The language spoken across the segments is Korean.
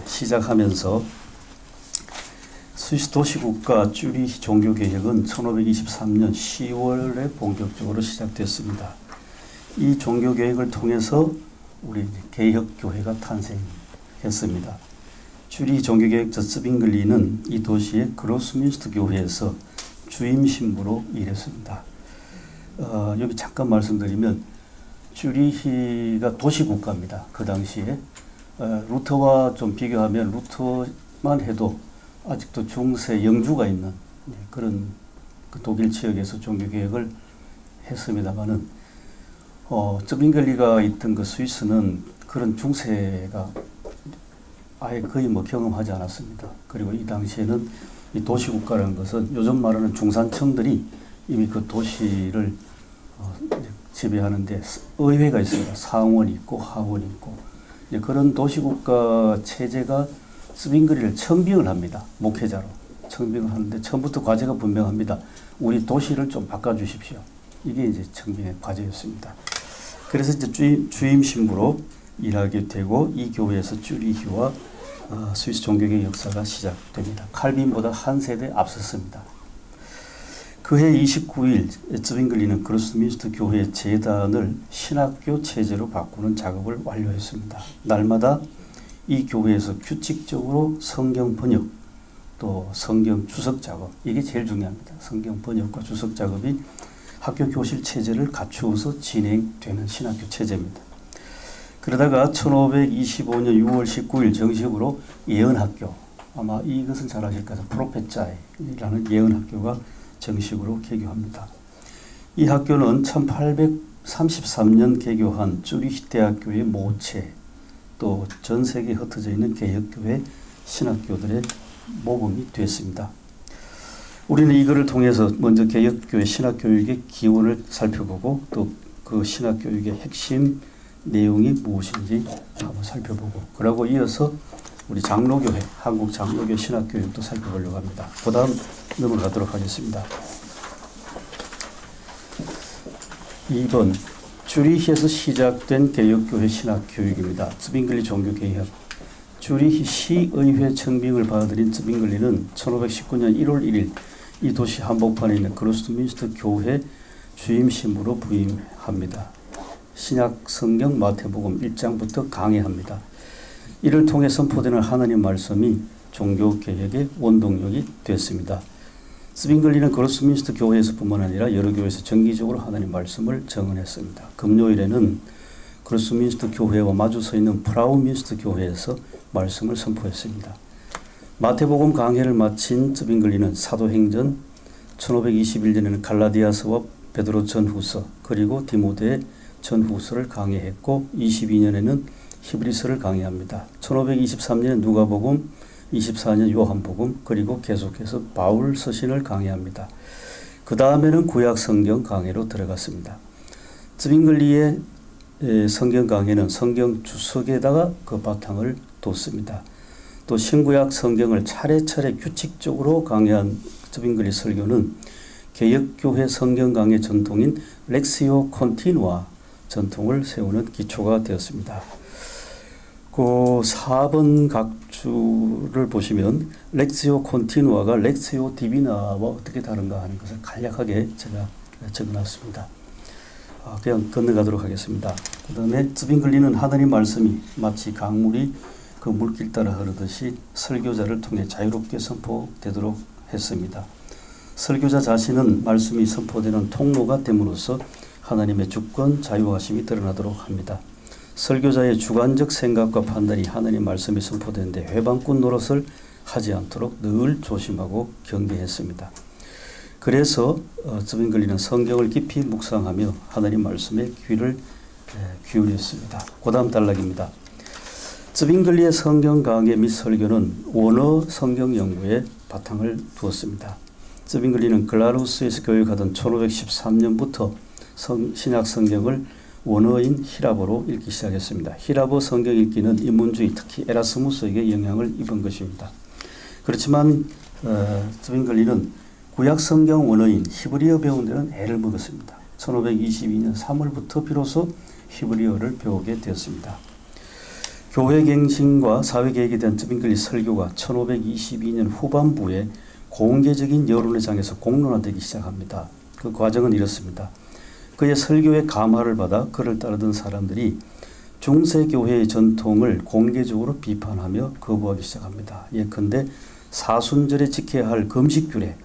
시작하면서 스위스 도시국가 쭈리히 종교개혁은 1523년 10월에 본격적으로 시작됐습니다. 이 종교개혁을 통해서 우리 개혁교회가 탄생했습니다. 쭈리히 종교개혁자 츠빙글리는 이 도시의 그로스민스터 교회에서 주임 신부로 일했습니다. 여기 잠깐 말씀드리면 쭈리히가 도시국가입니다. 그 당시에 루터와 좀 비교하면 루터만 해도 아직도 중세 영주가 있는 그런 그 독일 지역에서 종교개혁을 했습니다만은 츠빙글리가 있던 그 스위스는 그런 중세가 아예 거의 경험하지 않았습니다. 그리고 이 당시에는 이 도시국가라는 것은 요즘 말하는 중산층들이 이미 그 도시를 지배하는데 의회가 있습니다. 상원이 있고 하원이 있고 그런 도시국가 체제가 츠빙글리를 청빙을 합니다. 목회자로 청빙을 하는데 처음부터 과제가 분명합니다. 우리 도시를 좀 바꿔주십시오. 이게 이제 청빙의 과제였습니다. 그래서 이제 주임 신부로 일하게 되고 이 교회에서 쭈리히와 스위스 종교개혁 역사가 시작됩니다. 칼빈보다 한 세대 앞섰습니다. 그해 29일 츠빙글리는 그로스민스터 교회 재단을 신학교 체제로 바꾸는 작업을 완료했습니다. 날마다 이 교회에서 규칙적으로 성경 번역 또 성경 주석 작업, 이게 제일 중요합니다. 성경 번역과 주석 작업이 학교 교실 체제를 갖추어서 진행되는 신학교 체제입니다. 그러다가 1525년 6월 19일 정식으로 예언학교, 아마 이것은 잘 아실 거예요. 프로페짜이라는 예언학교가 정식으로 개교합니다. 이 학교는 1833년 개교한 쭈리히 대학교의 모체, 또 전 세계에 흩어져 있는 개혁교회 신학교들의 모범이 됐습니다. 우리는 이거를 통해서 먼저 개혁교회 신학교육의 기원을 살펴보고 또 그 신학교육의 핵심 내용이 무엇인지 한번 살펴보고, 그리고 이어서 우리 장로교회, 한국 장로교회 신학교육도 살펴보려고 합니다. 그 다음 넘어가도록 하겠습니다. 2번, 쭈리히에서 시작된 개혁교회 신학교육입니다. 츠빙글리 종교개혁. 쭈리히 시의회 청빙을 받아들인 츠빙글리는 1519년 1월 1일 이 도시 한복판에 있는 그로스민스터 교회 주임 신부로 부임합니다. 신약 성경 마태복음 1장부터 강해합니다. 이를 통해 선포되는 하나님 말씀이 종교개혁의 원동력이 됐습니다. 츠빙글리는 그로스민스터 교회에서뿐만 아니라 여러 교회에서 정기적으로 하나님 말씀을 증언했습니다. 금요일에는 그로스민스터 교회와 마주서 있는 프라우민스터 교회에서 말씀을 선포했습니다. 마태복음 강해를 마친 츠빙글리는 사도행전, 1521년에는 갈라디아서와 베드로 전후서, 그리고 디모데 전후서를 강해했고 22년에는 히브리서를 강해합니다. 1523년 누가복음, 24년 요한복음, 그리고 계속해서 바울 서신을 강해합니다. 그 다음에는 구약 성경 강해로 들어갔습니다. 츠빙글리의 성경 강해는 성경 주석에다가 그 바탕을 뒀습니다. 또 신구약 성경을 차례차례 규칙적으로 강해한 츠빙글리 설교는 개혁교회 성경 강해 전통인 렉시오 콘티누아 전통을 세우는 기초가 되었습니다. 그 4번 각주를 보시면 렉시오 콘티누아가 렉시오 디비나와 어떻게 다른가 하는 것을 간략하게 제가 적어놨습니다. 그냥 건너가도록 하겠습니다. 그 다음에 츠빙글리는 하나님 말씀이 마치 강물이 그 물길 따라 흐르듯이 설교자를 통해 자유롭게 선포되도록 했습니다. 설교자 자신은 말씀이 선포되는 통로가 됨으로써 하나님의 주권, 자유하심이 드러나도록 합니다. 설교자의 주관적 생각과 판단이 하나님 말씀이 선포되는데 회방꾼 노릇을 하지 않도록 늘 조심하고 경계했습니다. 그래서 츠빙글리는 성경을 깊이 묵상하며 하나님 말씀에 귀를 기울였습니다. 그 다음 단락입니다. 츠빙글리의 성경 강해 및 설교는 원어 성경 연구에 바탕을 두었습니다. 츠빙글리는 글라루스에서 교육하던 1513년부터 신약 성경을 원어인 히라보로 읽기 시작했습니다. 히라보 성경 읽기는 인문주의, 특히 에라스무스에게 영향을 입은 것입니다. 그렇지만 츠빙글리는 구약 성경 원어인 히브리어 배우는 데는 애를 먹었습니다. 1522년 3월부터 비로소 히브리어를 배우게 되었습니다. 교회갱신과 사회개혁에 대한 쯔빙글리 설교가 1522년 후반부에 공개적인 여론의 장에서 공론화되기 시작합니다. 그 과정은 이렇습니다. 그의 설교의 감화를 받아 그를 따르던 사람들이 중세교회의 전통을 공개적으로 비판하며 거부하기 시작합니다. 예컨대 사순절에 지켜야 할 금식규례,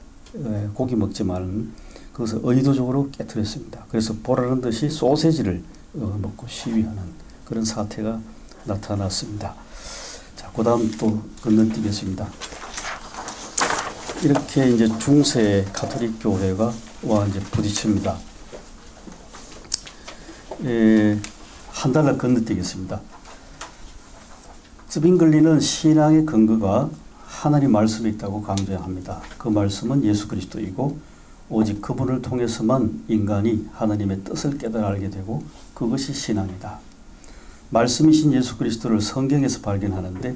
고기 먹지 말는 그것을 의도적으로 깨뜨렸습니다. 그래서 보라는 듯이 소세지를 먹고 시위하는 그런 사태가 나타났습니다. 자, 그 다음 또 건너뛰겠습니다. 이렇게 이제 중세 가톨릭 교회가 와 이제 부딪힙니다. 한 달러 건너뛰겠습니다. 쯔빙글리는 신앙의 근거가 하나님 말씀에 있다고 강조합니다. 그 말씀은 예수 그리스도이고 오직 그분을 통해서만 인간이 하나님의 뜻을 깨달아 알게 되고 그것이 신앙이다. 말씀이신 예수 그리스도를 성경에서 발견하는데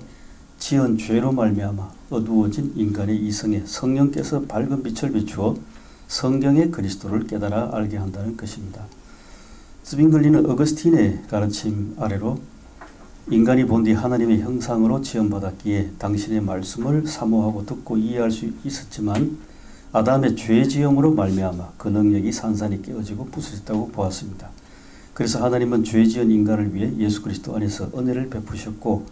지은 죄로 말미암아 어두워진 인간의 이성에 성령께서 밝은 빛을 비추어 성경의 그리스도를 깨달아 알게 한다는 것입니다. 쯔빙글리는 어거스틴의 가르침 아래로 인간이 본디 하나님의 형상으로 지음받았기에 당신의 말씀을 사모하고 듣고 이해할 수 있었지만 아담의 죄지음으로 말미암아 그 능력이 산산이 깨어지고 부서졌다고 보았습니다. 그래서 하나님은 죄지은 인간을 위해 예수 그리스도 안에서 은혜를 베푸셨고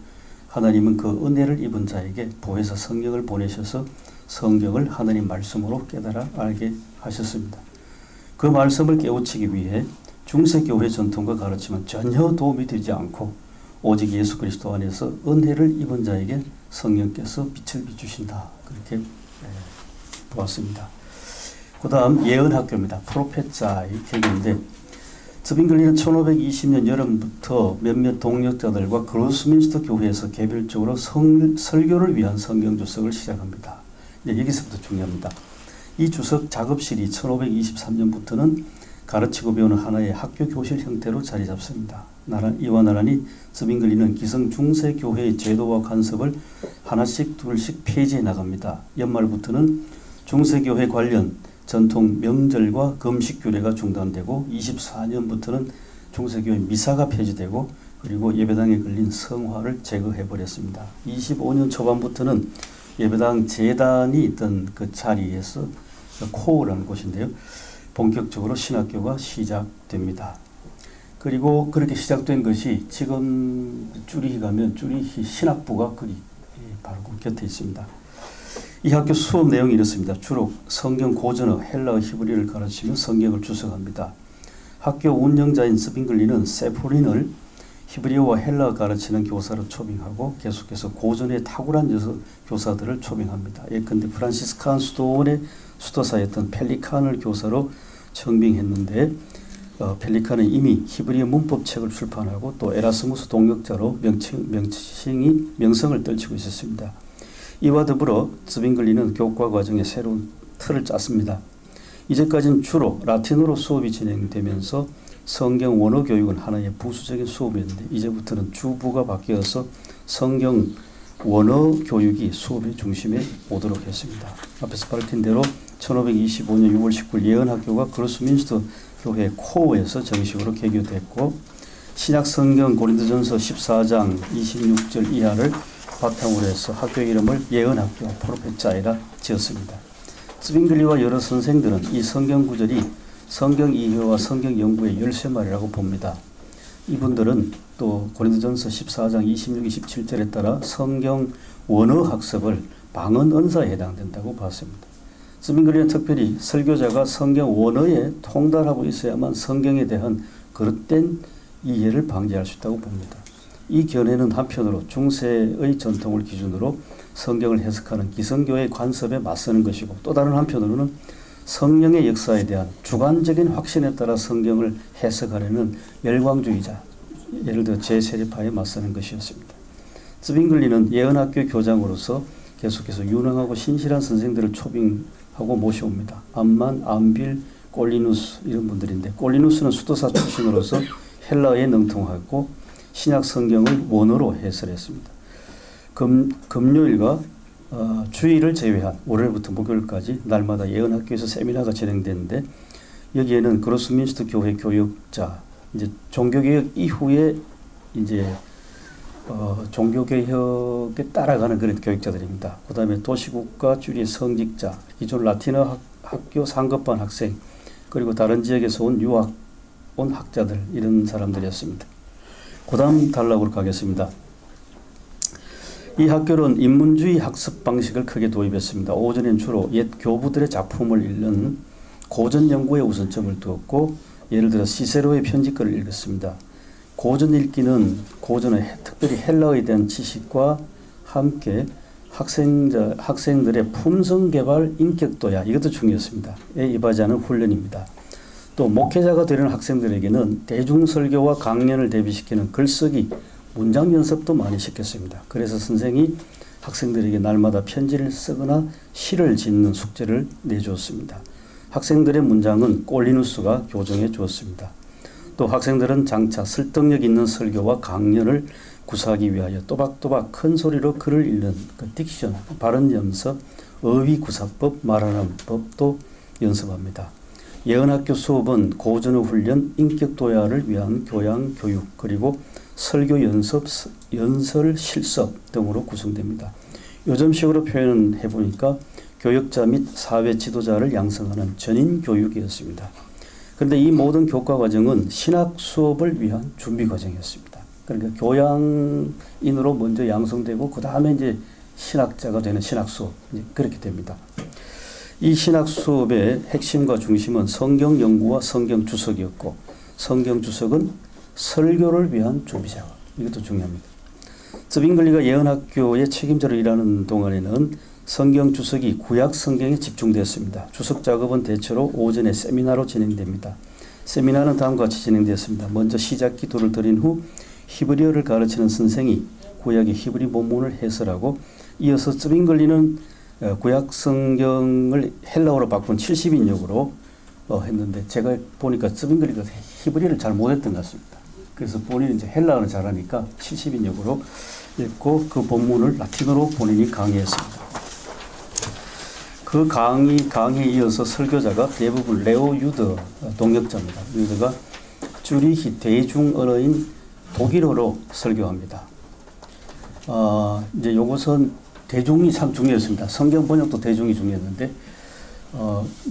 하나님은 그 은혜를 입은 자에게 보혜사 성령을 보내셔서 성경을 하나님 말씀으로 깨달아 알게 하셨습니다. 그 말씀을 깨우치기 위해 중세교회 전통과 가르침은 전혀 도움이 되지 않고 오직 예수 그리스도 안에서 은혜를 입은 자에게 성령께서 빛을 비추신다. 그렇게 보았습니다. 그 다음 예언학교입니다. 프로페자의 개교인데 쯔빙글리는 1520년 여름부터 몇몇 동력자들과 그로스민스터 교회에서 개별적으로 설교를 위한 성경 주석을 시작합니다. 여기서부터 중요합니다. 이 주석 작업실이 1523년부터는 가르치고 배우는 하나의 학교 교실 형태로 자리 잡습니다. 이와 나란히 쯔빙글리는 기성 중세 교회의 제도와 간섭을 하나씩 둘씩 폐지해 나갑니다. 연말부터는 중세 교회 관련 전통 명절과 금식 규례가 중단되고 24년부터는 중세교회 미사가 폐지되고 그리고 예배당에 걸린 성화를 제거해 버렸습니다. 25년 초반부터는 예배당 재단이 있던 그 자리에서 코어라는 곳인데요. 본격적으로 신학교가 시작됩니다. 그리고 그렇게 시작된 것이 지금 쭈리히 가면 쭈리히 신학부가 거기 바로 그 곁에 있습니다. 이 학교 수업 내용이 이렇습니다. 주로 성경 고전어, 헬라어, 히브리어를 가르치며 성경을 주석합니다. 학교 운영자인 쯔빙글리는 세포린을 히브리어와 헬라어 가르치는 교사로 초빙하고 계속해서 고전에 탁월한 교사들을 초빙합니다. 예컨대 프란시스칸 수도원의 수도사였던 펠리칸을 교사로 청빙했는데 펠리칸은 이미 히브리어 문법책을 출판하고 또 에라스무스 동역자로 명성을 떨치고 있었습니다. 이와 더불어 쯔빙글리는 교과 과정에 새로운 틀을 짰습니다. 이제까지는 주로 라틴어로 수업이 진행되면서 성경 원어 교육은 하나의 부수적인 수업이었는데 이제부터는 주부가 바뀌어서 성경 원어 교육이 수업의 중심에 오도록 했습니다. 앞에서 밝힌 대로 1525년 6월 19일 예언학교가 그로스민스터 교회 코어에서 정식으로 개교됐고 신약성경 고린도전서 14장 26절 이하를 바탕으로 해서 학교 이름을 예언학교 프로페자이라 지었습니다. 쯔빙글리와 여러 선생들은 이 성경 구절이 성경 이해와 성경 연구의 열쇠말이라고 봅니다. 이분들은 또 고린도전서 14장 26, 27절에 따라 성경 원어 학습을 방언 은사에 해당된다고 봤습니다. 쯔빙글리는 특별히 설교자가 성경 원어에 통달하고 있어야만 성경에 대한 그릇된 이해를 방지할 수 있다고 봅니다. 이 견해는 한편으로 중세의 전통을 기준으로 성경을 해석하는 기성교의 관습에 맞서는 것이고 또 다른 한편으로는 성령의 역사에 대한 주관적인 확신에 따라 성경을 해석하려는 열광주의자, 예를 들어 제세례파에 맞서는 것이었습니다. 쯔빙글리는 예언학교 교장으로서 계속해서 유능하고 신실한 선생들을 초빙하고 모셔옵니다. 암만, 암빌, 꼴리누스 이런 분들인데 꼴리누스는 수도사 출신으로서 헬라어에 능통하고 신약 성경을 원어로 해설했습니다. 금요일과 주일을 제외한 월요일부터 목요일까지 날마다 예언학교에서 세미나가 진행되는데 여기에는 그로스민스터 교회 교육자, 이제 종교개혁 이후에 이제 종교개혁에 따라가는 그런 교육자들입니다. 그 다음에 도시국가 주류의 성직자, 기존 라틴어 학교 상급반 학생, 그리고 다른 지역에서 온 유학 온 학자들, 이런 사람들이었습니다. 그 다음 단락으로 가겠습니다. 이 학교는 인문주의 학습 방식을 크게 도입했습니다. 오전엔 주로 옛 교부들의 작품을 읽는 고전 연구에 우선점을 두었고, 예를 들어 시세로의 편집글을 읽었습니다. 고전 읽기는 고전의 특별히 헬라어에 대한 지식과 함께 학생들의 품성 개발 인격 도야, 이것도 중요했습니다. 에 입하자는 훈련입니다. 또 목회자가 되는 학생들에게는 대중설교와 강연을 대비시키는 글쓰기, 문장 연습도 많이 시켰습니다. 그래서 선생이 학생들에게 날마다 편지를 쓰거나 시를 짓는 숙제를 내주었습니다. 학생들의 문장은 꼴리누스가 교정해 주었습니다. 또 학생들은 장차 설득력 있는 설교와 강연을 구사하기 위하여 또박또박 큰 소리로 글을 읽는 그 딕션, 발음 연습, 어휘 구사법, 말하는 법도 연습합니다. 예언학교 수업은 고전어 훈련, 인격 도야를 위한 교양, 교육, 그리고 설교 연습, 연설, 실습 등으로 구성됩니다. 요즘식으로 표현해 보니까 교역자 및 사회 지도자를 양성하는 전인 교육이었습니다. 그런데 이 모든 교과 과정은 신학 수업을 위한 준비 과정이었습니다. 그러니까 교양인으로 먼저 양성되고 그 다음에 이제 신학자가 되는 신학 수업, 그렇게 됩니다. 이 신학 수업의 핵심과 중심은 성경 연구와 성경 주석이었고, 성경 주석은 설교를 위한 준비 작업, 이것도 중요합니다. 즈빙글리가 예언학교의 책임자로 일하는 동안에는 성경 주석이 구약 성경에 집중되었습니다. 주석 작업은 대체로 오전에 세미나로 진행됩니다. 세미나는 다음과 같이 진행되었습니다. 먼저 시작 기도를 드린 후 히브리어를 가르치는 선생이 구약의 히브리 본문을 해설하고, 이어서 즈빙글리는 구약 성경을 헬라어로 바꾼 70인역으로 했는데, 제가 보니까 즈빙글리가 히브리어를 잘 못했던 것 같습니다. 그래서 본인이 이제 헬라어를 잘하니까 70인역으로 읽고 그 본문을 라틴어로 본인이 강의했습니다. 그 강의에 이어서 설교자가 대부분 레오 유더 동역자입니다. 유더가 쭈리히 대중 언어인 독일어로 설교합니다. 이제 요것은 대중이 참 중요했습니다. 성경 번역도 대중이 중요했는데,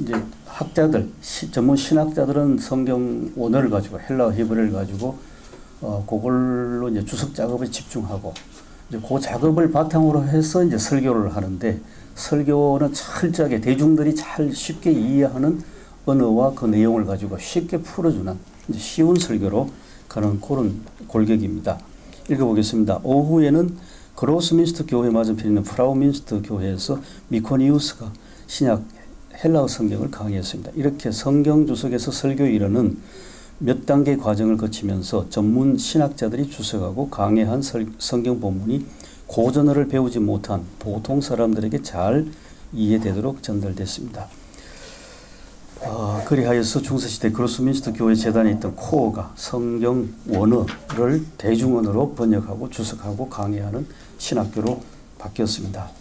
이제 학자들, 전문 신학자들은 성경 원어를 가지고 헬라어 히브리어를 가지고 그걸로 이제 주석 작업에 집중하고, 이제 그 작업을 바탕으로 해서 이제 설교를 하는데, 설교는 철저하게 대중들이 잘 쉽게 이해하는 언어와 그 내용을 가지고 쉽게 풀어주는 이제 쉬운 설교로 가는 그런 골격입니다. 읽어보겠습니다. 오후에는 그로스민스터 교회 맞은편에 있는 프라우민스터 교회에서 미코니우스가 신약 헬라어 성경을 강의했습니다. 이렇게 성경 주석에서 설교 일원은 몇 단계 과정을 거치면서 전문 신학자들이 주석하고 강해한 성경 본문이 고전어를 배우지 못한 보통 사람들에게 잘 이해되도록 전달됐습니다. 그리하여서 중세시대 그로스민스터 교회 재단에 있던 코어가 성경 원어를 대중언어로 번역하고 주석하고 강의하는 신학교로 바뀌었습니다.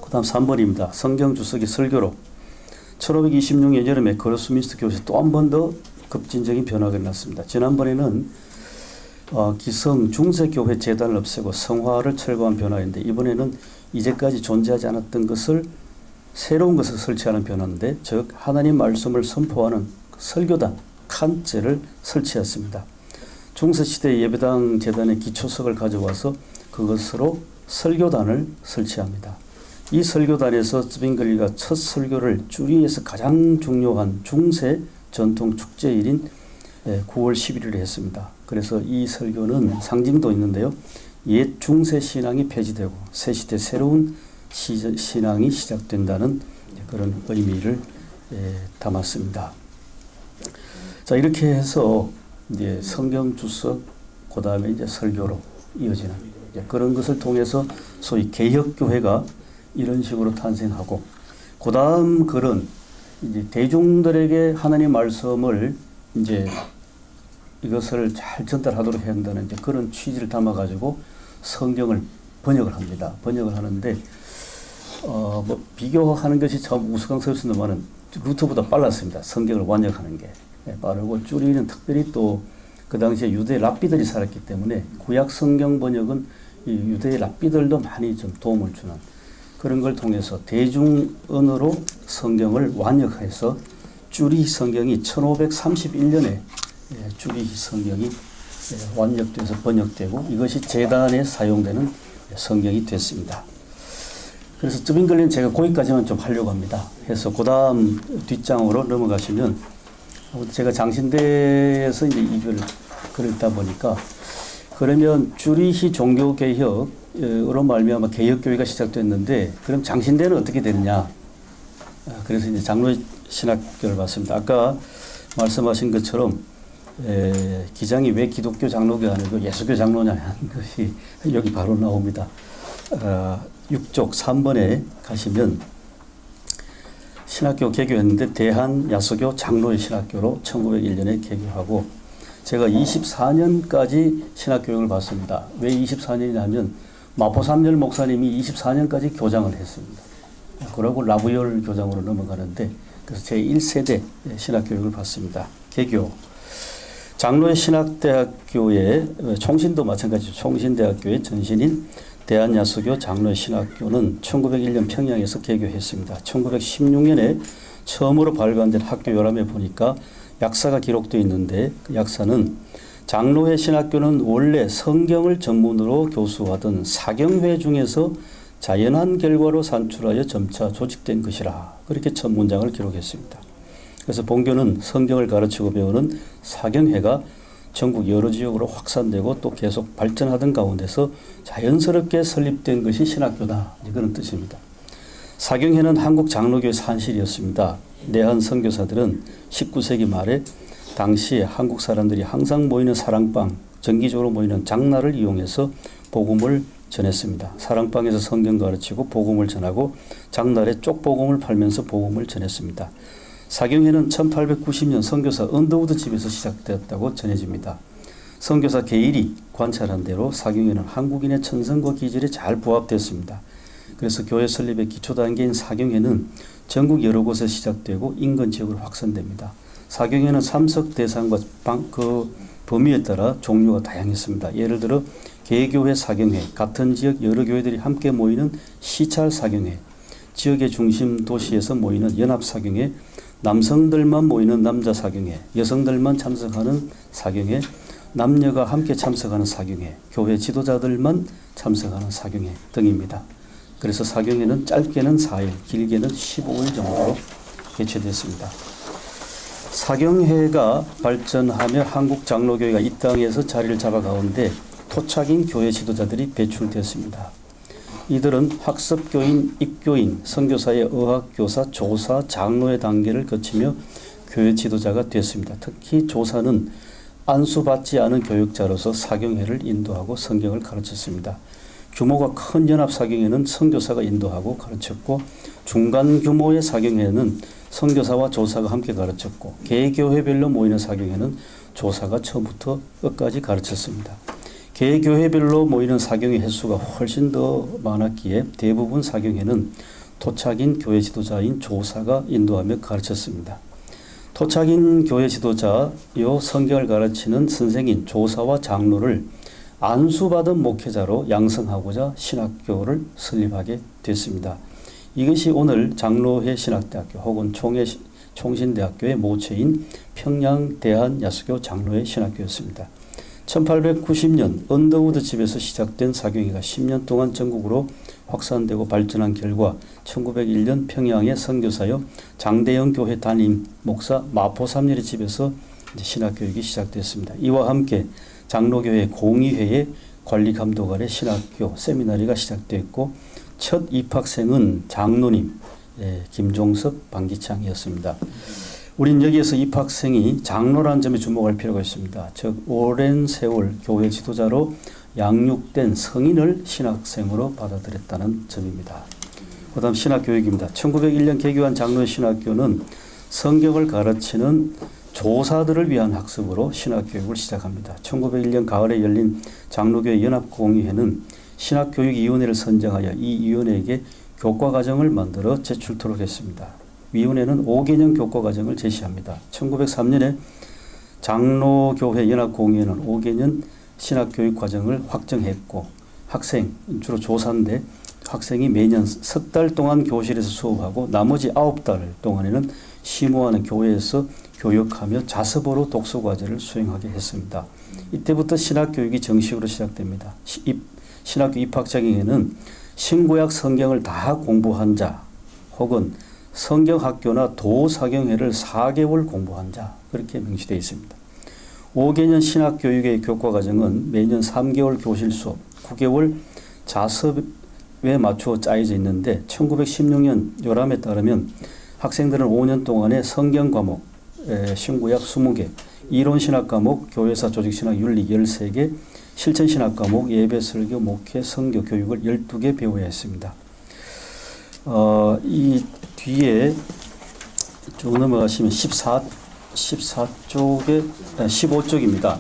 그 다음 3번입니다. 성경 주석이 설교로 1526년 여름에 그로스민스터 교회에서 또 한 번 더 급진적인 변화가 일어났습니다. 지난번에는 기성 중세교회 재단을 없애고 성화를 철거한 변화인데, 이번에는 이제까지 존재하지 않았던 것을 새로운 것을 설치하는 변화인데, 즉 하나님 말씀을 선포하는 설교단 칸제를 설치했습니다. 중세시대 예배당 재단의 기초석을 가져와서 그것으로 설교단을 설치합니다. 이 설교단에서 즈빙글리가 첫 설교를 주리에서 가장 중요한 중세 전통 축제일인 9월 11일에 했습니다. 그래서 이 설교는 상징도 있는데요. 옛 중세 신앙이 폐지되고 새 시대 새로운 신앙이 시작된다는 그런 의미를 담았습니다. 자, 이렇게 해서 이제 성경 주석, 그 다음에 이제 설교로 이어지는 그런 것을 통해서 소위 개혁교회가 이런 식으로 탄생하고, 그 다음 글은 이제 대중들에게 하나님 말씀을 이제 이것을 잘 전달하도록 해야 한다는 이제 그런 취지를 담아가지고 성경을 번역을 합니다. 번역을 하는데, 뭐 비교하는 것이 참 우스꽝스럽습니다만은 루터보다 빨랐습니다. 성경을 완역하는 게 빠르고, 쭈리는 특별히 또 그 당시에 유대 랍비들이 살았기 때문에 구약 성경 번역은 이 유대 랍비들도 많이 좀 도움을 주는 그런 걸 통해서 대중언어로 성경을 완역해서 쭈리 성경이 1531년에 쭈리 성경이 완역돼서 번역되고 이것이 재단에 사용되는 성경이 됐습니다. 그래서 쯔빙글리는 제가 거기까지만 좀 하려고 합니다. 해서 그 다음 뒷장으로 넘어가시면 제가 장신대에서 이제 이걸 그랬다 보니까 그러면 쭈리히 종교개혁으로 말미암아 개혁교회가 시작됐는데 그럼 장신대는 어떻게 되느냐. 그래서 이제 장로 신학교를 봤습니다. 아까 말씀하신 것처럼 기장이 왜 기독교 장로교 아니고 예수교 장로냐 하는 것이 여기 바로 나옵니다. 6쪽 3번에 가시면 신학교 개교했는데 대한야수교 장로의 신학교로 1901년에 개교하고 제가 24년까지 신학교육을 받습니다. 왜 24년이냐면 마포삼열 목사님이 24년까지 교장을 했습니다. 그러고 라부열 교장으로 넘어가는데 그래서 제1세대 신학교육을 받습니다. 개교. 장로의 신학대학교의 총신도 마찬가지죠. 총신대학교의 전신인 대한야수교 장로의 신학교는 1901년 평양에서 개교했습니다. 1916년에 처음으로 발간된 학교 요람에 보니까 약사가 기록되어 있는데 그 약사는 장로회 신학교는 원래 성경을 전문으로 교수하던 사경회 중에서 자연한 결과로 산출하여 점차 조직된 것이라 그렇게 첫 문장을 기록했습니다. 그래서 본교는 성경을 가르치고 배우는 사경회가 전국 여러 지역으로 확산되고 또 계속 발전하던 가운데서 자연스럽게 설립된 것이 신학교다. 그런 뜻입니다. 사경회는 한국 장로교의 산실이었습니다. 내한 선교사들은 19세기 말에 당시에 한국 사람들이 항상 모이는 사랑방, 정기적으로 모이는 장날을 이용해서 복음을 전했습니다. 사랑방에서 성경 가르치고 복음을 전하고 장날에 쪽복음을 팔면서 복음을 전했습니다. 사경회는 1890년 선교사 언더우드 집에서 시작되었다고 전해집니다. 선교사 게일이 관찰한 대로 사경회는 한국인의 천성과 기질에 잘 부합되었습니다. 그래서 교회 설립의 기초 단계인 사경회는 전국 여러 곳에 시작되고 인근 지역으로 확산됩니다. 사경회는 참석 대상과 그 범위에 따라 종류가 다양했습니다. 예를 들어 개교회 사경회, 같은 지역 여러 교회들이 함께 모이는 시찰 사경회, 지역의 중심 도시에서 모이는 연합 사경회, 남성들만 모이는 남자 사경회, 여성들만 참석하는 사경회, 남녀가 함께 참석하는 사경회, 교회 지도자들만 참석하는 사경회 등입니다. 그래서 사경회는 짧게는 4일, 길게는 15일 정도로 개최됐습니다. 사경회가 발전하며 한국 장로교회가 이 땅에서 자리를 잡아가운데 토착인 교회 지도자들이 배출됐습니다. 이들은 학습교인, 입교인, 선교사의 어학교사, 조사, 장로의 단계를 거치며 교회 지도자가 됐습니다. 특히 조사는 안수받지 않은 교육자로서 사경회를 인도하고 성경을 가르쳤습니다. 규모가 큰 연합 사경회는 선교사가 인도하고 가르쳤고 중간 규모의 사경회는 선교사와 조사가 함께 가르쳤고 개교회별로 모이는 사경회는 조사가 처음부터 끝까지 가르쳤습니다. 개교회별로 모이는 사경회 횟수가 훨씬 더 많았기에 대부분 사경회는 토착인 교회 지도자인 조사가 인도하며 가르쳤습니다. 토착인 교회 지도자요 성경을 가르치는 선생인 조사와 장로를 안수받은 목회자로 양성하고자 신학교를 설립하게 됐습니다. 이것이 오늘 장로회 신학대학교 혹은 총신대학교의 모체인 평양 대한야수교 장로회 신학교였습니다. 1890년 언더우드 집에서 시작된 사경회가 10년 동안 전국으로 확산되고 발전한 결과 1901년 평양의 선교사요 장대영 교회 담임 목사 마포삼열의 집에서 신학교육이 시작됐습니다. 이와 함께 장로교회 공의회의 관리감독 아래 신학교 세미나리가 시작됐고 첫 입학생은 장로님 김종석 방기창이었습니다. 우린 여기에서 입학생이 장로라는 점에 주목할 필요가 있습니다. 즉 오랜 세월 교회 지도자로 양육된 성인을 신학생으로 받아들였다는 점입니다. 그 다음 신학교육입니다. 1901년 개교한 장로의 신학교는 성경을 가르치는 조사들을 위한 학습으로 신학교육을 시작합니다. 1901년 가을에 열린 장로교회 연합공의회는 신학교육위원회를 선정하여 이 위원회에게 교과과정을 만들어 제출토록 했습니다. 위원회는 5개년 교과과정을 제시합니다. 1903년에 장로교회 연합공회는 5개년 신학교육 과정을 확정했고 학생, 주로 조사인데 학생이 매년 석 달 동안 교실에서 수업하고 나머지 9달 동안에는 심호하는 교회에서 교육하며 자습으로 독서과제를 수행하게 했습니다. 이때부터 신학교육이 정식으로 시작됩니다. 신학교 입학장에는 신구약 성경을 다 공부한 자 혹은 성경학교나 도사경회를 4개월 공부한 자 그렇게 명시되어 있습니다. 5개년 신학교육의 교과과정은 매년 3개월 교실 수업, 9개월 자습에 맞추어 짜여져 있는데 1916년 요람에 따르면 학생들은 5년 동안의 성경 과목, 신구약 20개, 이론신학 과목, 교회사 조직신학 윤리 13개, 실천신학 과목, 예배, 설교, 목회, 선교, 교육을 12개 배워야 했습니다. 이 뒤에 쭉 넘어가시면 15쪽입니다.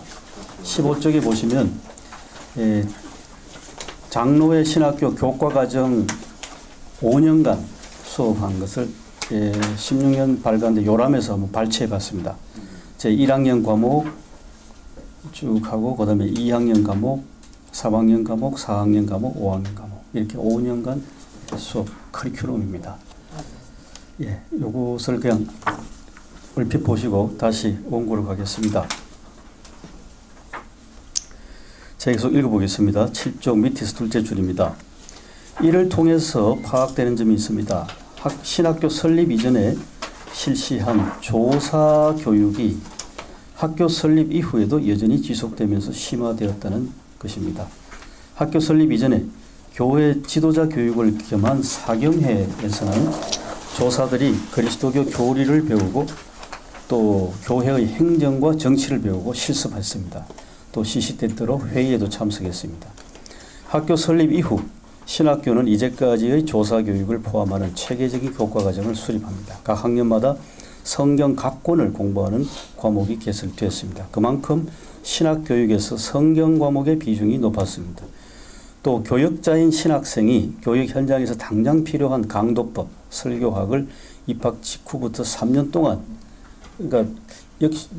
15쪽에 보시면 장로회 신학교 교과과정 5년간 수업한 것을 16년 발간된 요람에서 한번 발췌해 봤습니다. 제 1학년 과목 쭉 하고 그 다음에 2학년 과목, 3학년 과목, 4학년 과목, 5학년 과목 이렇게 5년간 수업 커리큘럼입니다. 예, 요것을 그냥 얼핏 보시고 다시 원고로 가겠습니다. 제가 계속 읽어보겠습니다. 7쪽 밑에서 둘째 줄입니다. 이를 통해서 파악되는 점이 있습니다. 신학교 설립 이전에 실시한 조사 교육이 학교 설립 이후에도 여전히 지속되면서 심화되었다는 것입니다. 학교 설립 이전에 교회 지도자 교육을 겸한 사경회에서는 조사들이 그리스도교 교리를 배우고 또 교회의 행정과 정치를 배우고 실습했습니다. 또 시시때때로 회의에도 참석했습니다. 학교 설립 이후 신학교는 이제까지의 조사 교육을 포함하는 체계적인 교과 과정을 수립합니다. 각 학년마다 성경 각 권을 공부하는 과목이 개설되었습니다. 그만큼 신학 교육에서 성경 과목의 비중이 높았습니다. 또 교역자인 신학생이 교육 현장에서 당장 필요한 강도법, 설교학을 입학 직후부터 3년 동안 그러니까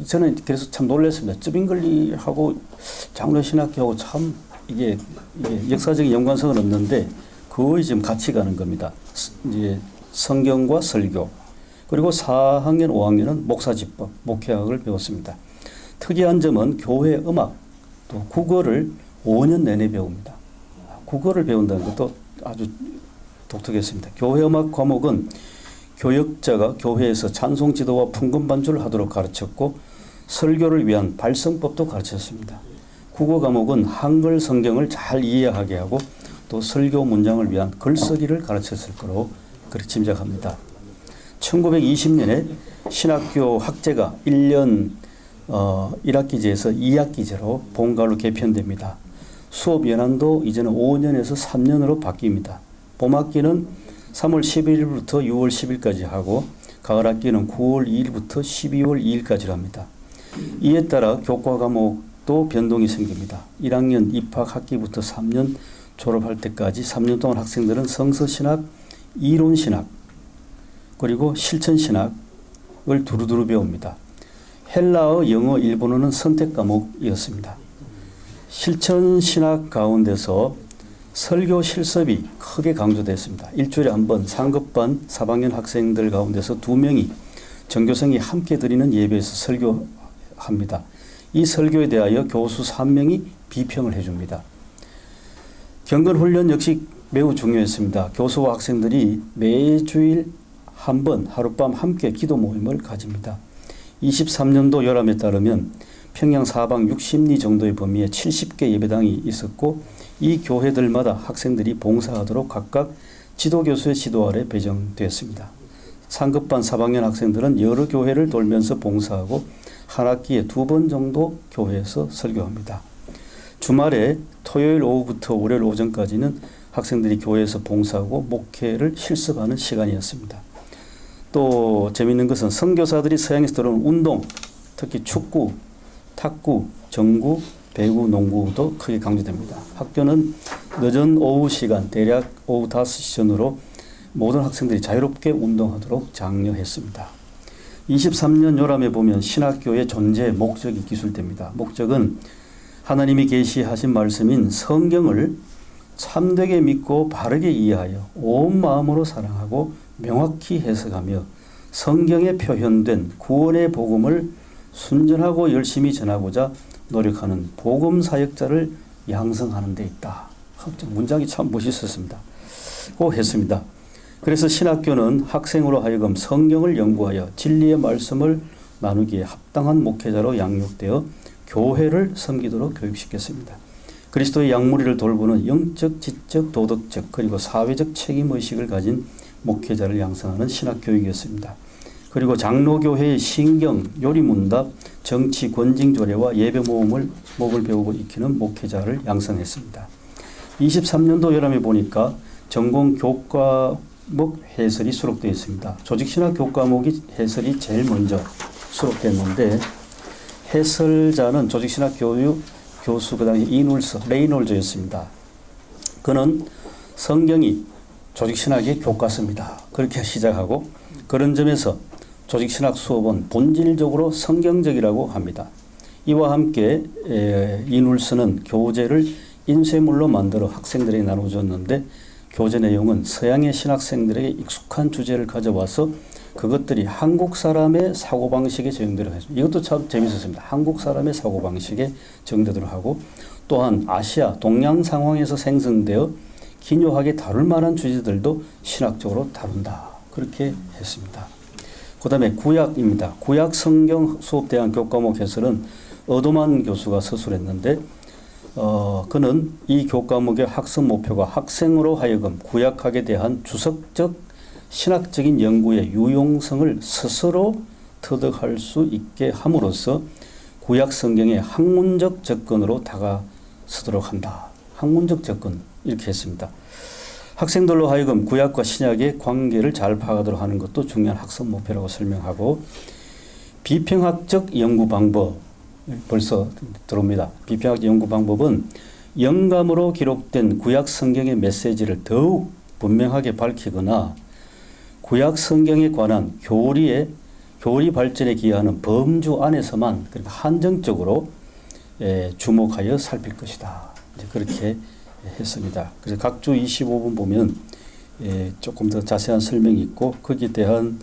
저는 그래서 참 놀랐습니다. 쯔빙글리하고 장로 신학교하고 참 이게 역사적인 연관성은 없는데 거의 지금 같이 가는 겁니다. 이제 성경과 설교 그리고 4학년, 5학년은 목사집법, 목회학을 배웠습니다. 특이한 점은 교회 음악 또 국어를 5년 내내 배웁니다. 국어를 배운다는 것도 아주 독특했습니다. 교회 음악 과목은 교역자가 교회에서 찬송 지도와 풍금 반주를 하도록 가르쳤고 설교를 위한 발성법도 가르쳤습니다. 국어 과목은 한글 성경을 잘 이해하게 하고 또 설교 문장을 위한 글쓰기를 가르쳤을 거로 그렇게 짐작합니다. 1920년에 신학교 학제가 1년 1학기제에서 2학기제로 본가로 개편됩니다. 수업 연한도 이제는 5년에서 3년으로 바뀝니다. 봄학기는 3월 11일부터 6월 10일까지 하고 가을학기는 9월 2일부터 12월 2일까지 합니다. 이에 따라 교과 과목도 변동이 생깁니다. 1학년 입학 학기부터 3년 졸업할 때까지 3년 동안 학생들은 성서신학, 이론신학, 그리고 실천신학을 두루두루 배웁니다. 헬라어, 영어, 일본어는 선택 과목이었습니다. 실천신학 가운데서 설교 실습이 크게 강조됐습니다. 일주일에 한 번 상급반 4학년 학생들 가운데서 2명이 전교생이 함께 드리는 예배에서 설교합니다. 이 설교에 대하여 교수 3명이 비평을 해줍니다. 경건훈련 역시 매우 중요했습니다. 교수와 학생들이 매주일 한 번 하룻밤 함께 기도 모임을 가집니다. 23년도 열람에 따르면 평양 사방 60리 정도의 범위에 70개 예배당이 있었고 이 교회들마다 학생들이 봉사하도록 각각 지도교수의 지도 아래 배정되었습니다. 상급반 4학년 학생들은 여러 교회를 돌면서 봉사하고 한 학기에 2번 정도 교회에서 설교합니다. 주말에 토요일 오후부터 월요일 오전까지는 학생들이 교회에서 봉사하고 목회를 실습하는 시간이었습니다. 또 재미있는 것은 선교사들이 서양에서 들어온 운동, 특히 축구, 탁구, 정구, 배구, 농구도 크게 강조됩니다. 학교는 늦은 오후 시간, 대략 오후 5시 전후로 모든 학생들이 자유롭게 운동하도록 장려했습니다. 23년 요람에 보면 신학교의 존재 목적이 기술됩니다. 목적은 하나님이 계시하신 말씀인 성경을 참되게 믿고 바르게 이해하여 온 마음으로 사랑하고 명확히 해석하며 성경에 표현된 구원의 복음을 순전하고 열심히 전하고자 노력하는 복음 사역자를 양성하는 데 있다. 문장이 참 멋있었습니다. 고 했습니다. 그래서 신학교는 학생으로 하여금 성경을 연구하여 진리의 말씀을 나누기에 합당한 목회자로 양육되어 교회를 섬기도록 교육시켰습니다. 그리스도의 양무리를 돌보는 영적, 지적, 도덕적 그리고 사회적 책임의식을 가진 목회자를 양성하는 신학교육이었습니다. 그리고 장로교회의 신경, 요리문답, 정치, 권징조례와 예배목을 배우고 익히는 목회자를 양성했습니다. 23년도 요람에 보니까 전공 교과목 해설이 수록되어 있습니다. 조직신학 교과목이 해설이 제일 먼저 수록됐는데 해설자는 조직신학 교수 그 당시 레이놀즈였습니다. 그는 성경이 조직신학의 교과서입니다. 그렇게 시작하고 그런 점에서 조직신학 수업은 본질적으로 성경적이라고 합니다. 이와 함께 이눌스는 교재를 인쇄물로 만들어 학생들에게 나눠줬는데 교재 내용은 서양의 신학생들에게 익숙한 주제를 가져와서 그것들이 한국 사람의 사고방식에 적용되도록 했습니다. 이것도 참 재밌었습니다. 한국 사람의 사고방식에 적용되도록 하고 또한 아시아, 동양 상황에서 생성되어 기묘하게 다룰 만한 주제들도 신학적으로 다룬다. 그렇게 했습니다. 그 다음에 구약입니다. 구약 성경 수업대학 교과목 해설은 어도만 교수가 서술했는데 그는 이 교과목의 학습 목표가 학생으로 하여금 구약학에 대한 주석적 신학적인 연구의 유용성을 스스로 터득할 수 있게 함으로써 구약 성경의 학문적 접근으로 다가서도록 한다. 학문적 접근 이렇게 했습니다. 학생들로 하여금 구약과 신약의 관계를 잘 파악하도록 하는 것도 중요한 학습 목표라고 설명하고 비평학적 연구 방법 벌써 들어옵니다. 비평학적 연구 방법은 영감으로 기록된 구약 성경의 메시지를 더욱 분명하게 밝히거나 구약 성경에 관한 교리 발전에 기여하는 범주 안에서만 그러니까 한정적으로 주목하여 살필 것이다. 이제 그렇게 했습니다. 그래서 각주 25분 보면 조금 더 자세한 설명이 있고 거기에 대한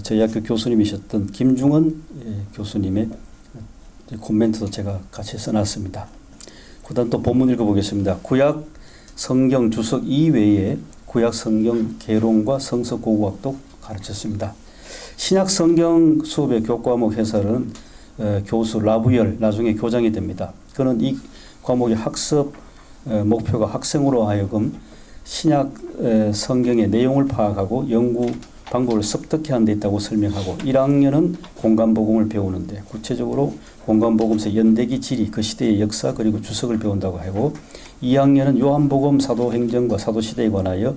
저희 학교 교수님이셨던 김중원 교수님의 코멘트도 제가 같이 써놨습니다. 그 다음 또 본문 읽어보겠습니다. 구약 성경 주석 이외에 구약 성경 개론과 성서 고고학도 가르쳤습니다. 신약 성경 수업의 교과목 해설은 교수 라부열 나중에 교장이 됩니다. 그는 이 과목의 학습 목표가 학생으로 하여금 신약 성경의 내용을 파악하고 연구 방법을 습득해 하는 데 있다고 설명하고 1학년은 공간복음을 배우는데 구체적으로 공간복음서 연대기 지리 그 시대의 역사 그리고 주석을 배운다고 하고 2학년은 요한복음 사도행전과 사도시대에 관하여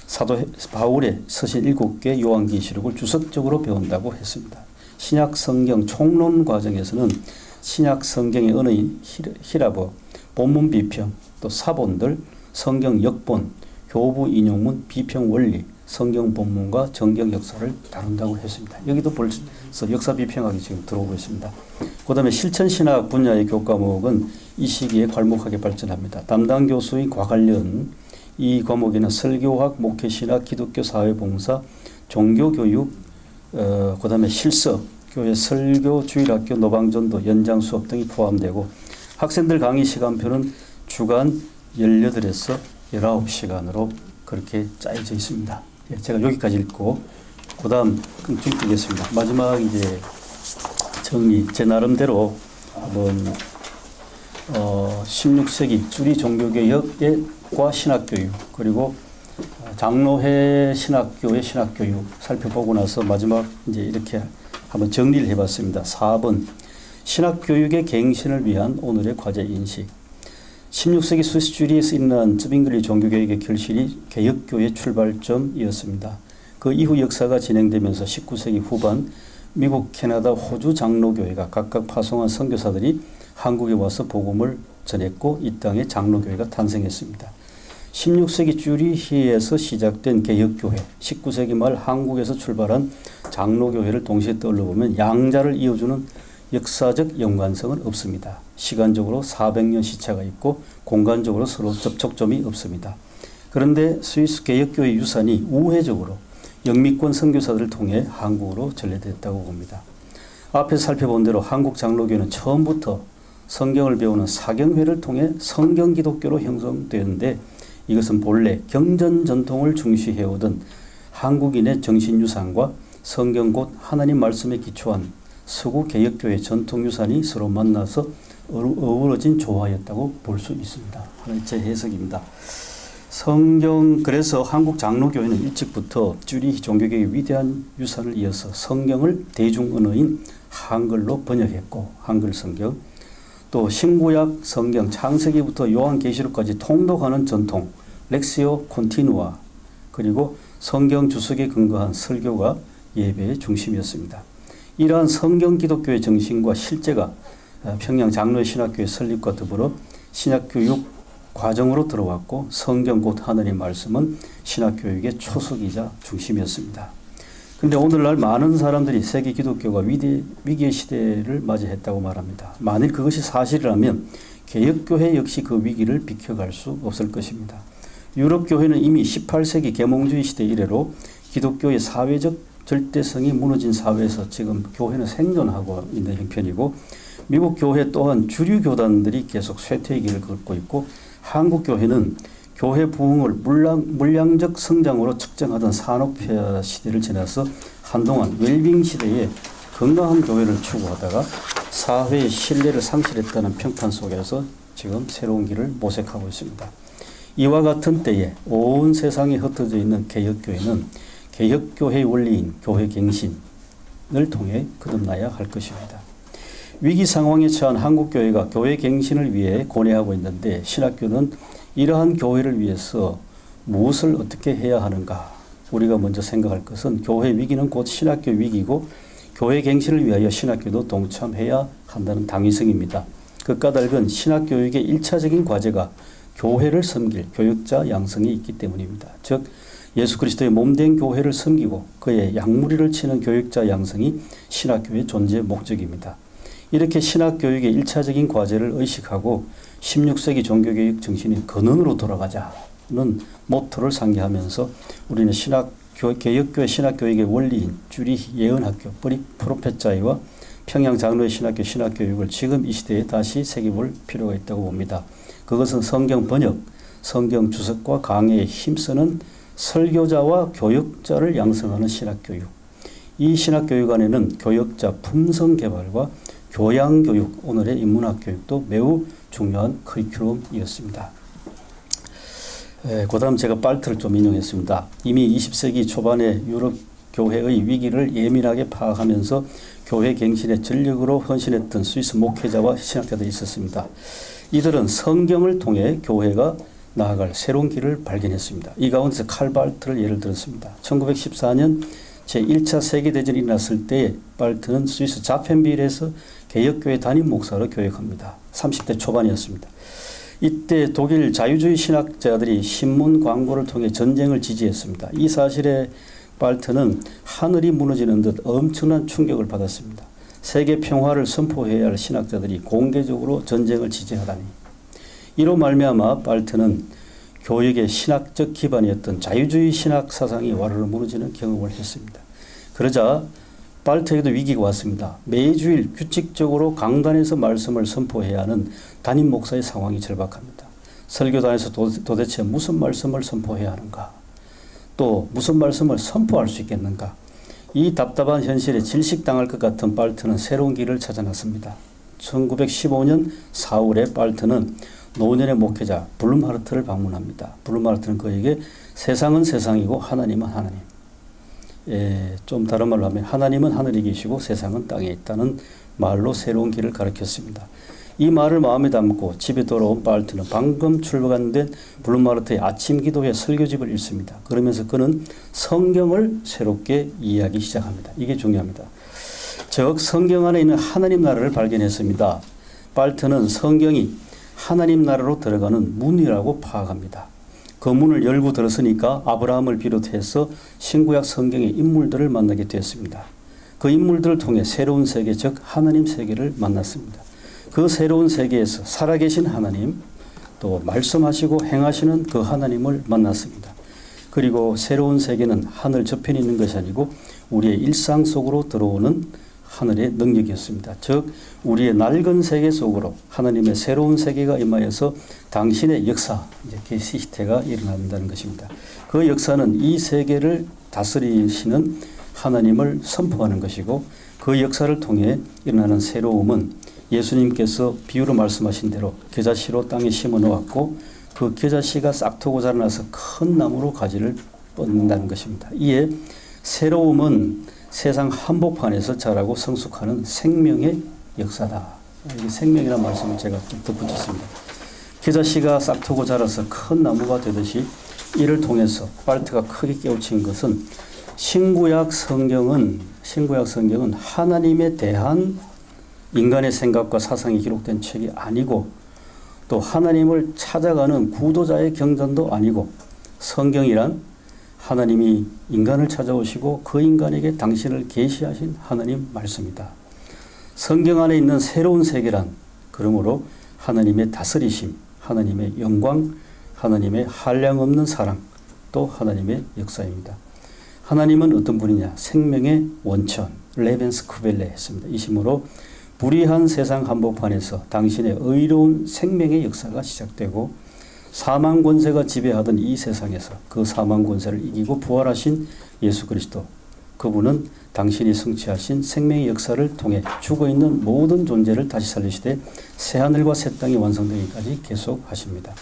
사도 바울의 서신 7개 요한계시록을 주석적으로 배운다고 했습니다. 신약 성경 총론 과정에서는 신약 성경의 언어인 히라버, 본문 비평, 또 사본들, 성경 역본, 교부 인용문, 비평 원리, 성경 본문과 정경 역사를 다룬다고 했습니다. 여기도 벌써 역사 비평학이 지금 들어오고 있습니다. 그 다음에 실천신학 분야의 교과목은 이 시기에 괄목하게 발전합니다. 담당 교수인 과관련 이 과목에는 설교학, 목회신학, 기독교 사회봉사, 종교교육, 그 다음에 실서, 교회 설교, 주일학교, 노방전도, 연장 수업 등이 포함되고 학생들 강의 시간표는 주간 18에서 19시간으로 그렇게 짜여져 있습니다. 제가 여기까지 읽고 그 다음 쭉 읽겠습니다. 마지막 이제 정리 제 나름대로 한번 16세기 쭈리 종교개혁과 신학교육 그리고 장로회 신학교의 신학교육 살펴보고 나서 마지막 이제 이렇게 한번 정리를 해봤습니다. 4번 신학교육의 갱신을 위한 오늘의 과제 인식 16세기 스위스주리에서 일어난 쯔빙글리 종교개혁의 결실이 개혁교의 출발점이었습니다. 그 이후 역사가 진행되면서 19세기 후반 미국, 캐나다, 호주 장로교회가 각각 파송한 선교사들이 한국에 와서 복음을 전했고 이 땅에 장로교회가 탄생했습니다. 16세기 쭈리히에서 시작된 개혁교회, 19세기 말 한국에서 출발한 장로교회를 동시에 떠올려보면 양자를 이어주는 역사적 연관성은 없습니다. 시간적으로 400년 시차가 있고 공간적으로 서로 접촉점이 없습니다. 그런데 스위스 개혁교회 유산이 우회적으로 영미권 선교사들을 통해 한국으로 전래됐다고 봅니다. 앞에 살펴본 대로 한국 장로교회는 처음부터 성경을 배우는 사경회를 통해 성경기독교로 형성되었는데 이것은 본래 경전 전통을 중시해오던 한국인의 정신유산과 성경 곧 하나님 말씀에 기초한 서구 개혁교회 전통유산이 서로 만나서 어우러진 조화였다고 볼 수 있습니다. 제 해석입니다. 그래서 한국 장로교회는 일찍부터 쭈리히 종교계의 위대한 유산을 이어서 성경을 대중언어인 한글로 번역했고 한글 성경, 또 신구약 성경 창세기부터 요한계시록까지 통독하는 전통 렉시오 콘티누아, 그리고 성경 주석에 근거한 설교가 예배의 중심이었습니다. 이러한 성경 기독교의 정신과 실제가 평양 장로의 신학교의 설립과 더불어 신학교육 과정으로 들어왔고 성경 곧 하나님 말씀은 신학교육의 초석이자 중심이었습니다. 그런데 오늘날 많은 사람들이 세계 기독교가 위기의 시대를 맞이했다고 말합니다. 만일 그것이 사실이라면 개혁교회 역시 그 위기를 비켜갈 수 없을 것입니다. 유럽교회는 이미 18세기 계몽주의 시대 이래로 기독교의 사회적 절대성이 무너진 사회에서 지금 교회는 생존하고 있는 형편이고, 미국 교회 또한 주류 교단들이 계속 쇠퇴의 길을 걷고 있고, 한국 교회는 교회 부흥을 물량적 성장으로 측정하던 산업화 시대를 지나서 한동안 웰빙 시대에 건강한 교회를 추구하다가 사회의 신뢰를 상실했다는 평판 속에서 지금 새로운 길을 모색하고 있습니다. 이와 같은 때에 온 세상에 흩어져 있는 개혁교회는 개혁교회의 원리인 교회 갱신을 통해 거듭나야 할 것입니다. 위기 상황에 처한 한국교회가 교회 갱신을 위해 고뇌하고 있는데 신학교는 이러한 교회를 위해서 무엇을 어떻게 해야 하는가? 우리가 먼저 생각할 것은 교회 위기는 곧 신학교 위기고 교회 갱신을 위하여 신학교도 동참해야 한다는 당위성입니다. 그 까닭은 신학교육의 1차적인 과제가 교회를 섬길 교육자 양성이 있기 때문입니다. 즉 예수 그리스도의 몸된 교회를 섬기고 그의 양무리를 치는 교육자 양성이 신학교의 존재 목적입니다. 이렇게 신학교육의 1차적인 과제를 의식하고 16세기 종교개혁 정신인 근원으로 돌아가자는 모토를 상기하면서 우리는 개혁교회 신학교육의 원리인 쭈리히 예언학교 프로페자이와 평양 장로의 신학교 신학교육을 지금 이 시대에 다시 새겨볼 필요가 있다고 봅니다. 그것은 성경 번역, 성경 주석과 강해에 힘쓰는 설교자와 교육자를 양성하는 신학교육. 이 신학교육 안에는 교육자 품성 개발과 교양교육, 오늘의 인문학 교육도 매우 중요한 커리큘럼이었습니다. 그 다음 제가 발트를 좀 인용했습니다. 이미 20세기 초반에 유럽 교회의 위기를 예민하게 파악하면서 교회 갱신에 전력으로 헌신했던 스위스 목회자와 신학자들이 있었습니다. 이들은 성경을 통해 교회가 나아갈 새로운 길을 발견했습니다. 이 가운데서 칼 발트를 예를 들었습니다. 1914년 제1차 세계대전이 일어났을 때 발트는 스위스 자펜빌에서 개혁교회 담임 목사로 교역합니다. 30대 초반이었습니다. 이때 독일 자유주의 신학자들이 신문 광고를 통해 전쟁을 지지했습니다. 이 사실에 발트는 하늘이 무너지는 듯 엄청난 충격을 받았습니다. 세계 평화를 선포해야 할 신학자들이 공개적으로 전쟁을 지지하다니. 이로 말미암아 발트는 교육의 신학적 기반이었던 자유주의 신학 사상이 와르르 무너지는 경험을 했습니다. 그러자 발트에게도 위기가 왔습니다. 매주일 규칙적으로 강단에서 말씀을 선포해야 하는 담임 목사의 상황이 절박합니다. 설교단에서 도대체 무슨 말씀을 선포해야 하는가? 또 무슨 말씀을 선포할 수 있겠는가? 이 답답한 현실에 질식당할 것 같은 발트는 새로운 길을 찾아 나섭니다. 1915년 4월에 발트는 노년의 목회자 블룸하르트를 방문합니다. 블룸하르트는 그에게 세상은 세상이고 하나님은 하나님. 좀 다른 말로 하면 하나님은 하늘에 계시고 세상은 땅에 있다는 말로 새로운 길을 가르쳤습니다. 이 말을 마음에 담고 집에 돌아온 발트는 방금 출간된 블룸하르트의 아침 기도회 설교집을 읽습니다. 그러면서 그는 성경을 새롭게 이해하기 시작합니다. 이게 중요합니다. 즉 성경 안에 있는 하나님 나라를 발견했습니다. 발트는 성경이 하나님 나라로 들어가는 문이라고 파악합니다. 그 문을 열고 들었으니까 아브라함을 비롯해서 신구약 성경의 인물들을 만나게 되었습니다. 그 인물들을 통해 새로운 세계, 즉 하나님 세계를 만났습니다. 그 새로운 세계에서 살아계신 하나님, 또 말씀하시고 행하시는 그 하나님을 만났습니다. 그리고 새로운 세계는 하늘 저편에 있는 것이 아니고 우리의 일상 속으로 들어오는 하늘의 능력이었습니다. 즉 우리의 낡은 세계 속으로 하나님의 새로운 세계가 임하여서 당신의 역사, 이제 계시 시대가 일어난다는 것입니다. 그 역사는 이 세계를 다스리시는 하나님을 선포하는 것이고, 그 역사를 통해 일어나는 새로움은 예수님께서 비유로 말씀하신 대로 겨자씨로 땅에 심어 놓았고, 그 겨자씨가 싹트고 자라나서 큰 나무로 가지를 뻗는다는 것입니다. 이에 새로움은 세상 한복판에서 자라고 성숙하는 생명의 역사다. 이 생명이라는 말씀을 제가 덧붙였습니다. 겨자씨가 싹트고 자라서 큰 나무가 되듯이 이를 통해서 발트가 크게 깨우친 것은 신구약 성경은 하나님에 대한 인간의 생각과 사상이 기록된 책이 아니고, 또 하나님을 찾아가는 구도자의 경전도 아니고, 성경이란 하나님이 인간을 찾아오시고 그 인간에게 당신을 계시하신 하나님 말씀이다. 성경 안에 있는 새로운 세계란 그러므로 하나님의 다스리심, 하나님의 영광, 하나님의 한량없는 사랑, 또 하나님의 역사입니다. 하나님은 어떤 분이냐? 생명의 원천, 레벤스쿠벨레 했습니다. 이 심으로 불의한 세상 한복판에서 당신의 의로운 생명의 역사가 시작되고, 사망 권세가 지배하던 이 세상에서 그 사망 권세를 이기고 부활하신 예수 그리스도, 그분은 당신이 성취하신 생명의 역사를 통해 죽어있는 모든 존재를 다시 살리시되 새하늘과 새 땅이 완성되기까지 계속하십니다.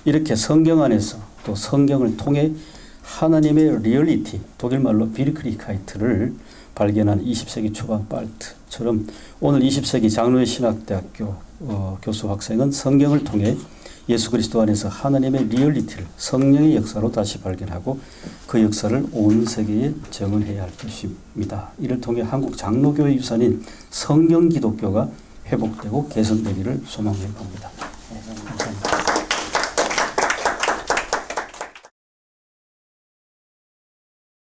이렇게 성경 안에서 또 성경을 통해 하나님의 리얼리티, 독일말로 비르크리카이트를 발견한 20세기 초반 발트처럼 오늘 20세기 장로의 신학대학교 교수 학생은 성경을 통해 예수 그리스도 안에서 하나님의 리얼리티를 성령의 역사로 다시 발견하고 그 역사를 온 세계에 증언해야 할 것입니다. 이를 통해 한국 장로교의 유산인 성경 기독교가 회복되고 개선되기를 소망해 봅니다.